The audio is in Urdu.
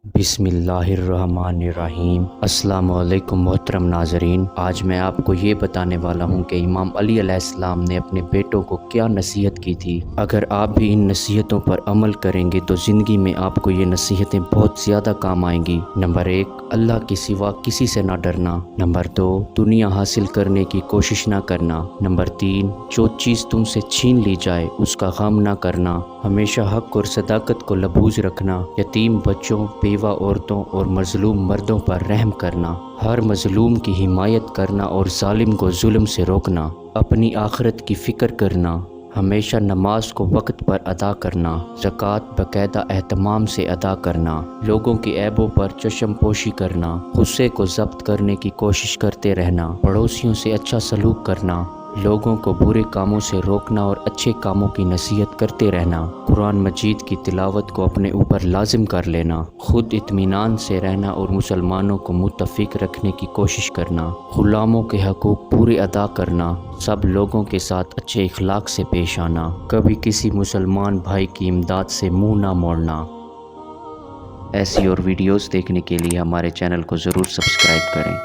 بسم اللہ الرحمن الرحیم۔ السلام علیکم محترم ناظرین، آج میں آپ کو یہ بتانے والا ہوں کہ امام علی علیہ السلام نے اپنے بیٹوں کو کیا نصیحت کی تھی۔ اگر آپ بھی ان نصیحتوں پر عمل کریں گے تو زندگی میں آپ کو یہ نصیحتیں بہت زیادہ کام آئیں گی۔ نمبر 1، اللہ کے سوا کسی سے نہ ڈرنا۔ نمبر 2، دنیا حاصل کرنے کی کوشش نہ کرنا۔ نمبر 3، جو چیز تم سے چھین لی جائے اس کا غم نہ کرنا۔ ہمیشہ حق اور صداقت کو لبوز رکھنا۔ یتیم بچوں، بیوہ عورتوں اور مظلوم مردوں پر رحم کرنا۔ ہر مظلوم کی حمایت کرنا اور ظالم کو ظلم سے روکنا۔ اپنی آخرت کی فکر کرنا۔ ہمیشہ نماز کو وقت پر ادا کرنا۔ زکوٰۃ باقاعدہ اہتمام سے ادا کرنا۔ لوگوں کے عیبوں پر چشم پوشی کرنا۔ غصے کو ضبط کرنے کی کوشش کرتے رہنا۔ پڑوسیوں سے اچھا سلوک کرنا۔ لوگوں کو برے کاموں سے روکنا اور اچھے کاموں کی نصیحت کرتے رہنا۔ قرآن مجید کی تلاوت کو اپنے اوپر لازم کر لینا۔ خود اطمینان سے رہنا اور مسلمانوں کو متفق رکھنے کی کوشش کرنا۔ غلاموں کے حقوق پورے ادا کرنا۔ سب لوگوں کے ساتھ اچھے اخلاق سے پیش آنا۔ کبھی کسی مسلمان بھائی کی امداد سے منہ نہ موڑنا۔ ایسی اور ویڈیوز دیکھنے کے لیے ہمارے چینل کو ضرور سبسکرائب کریں۔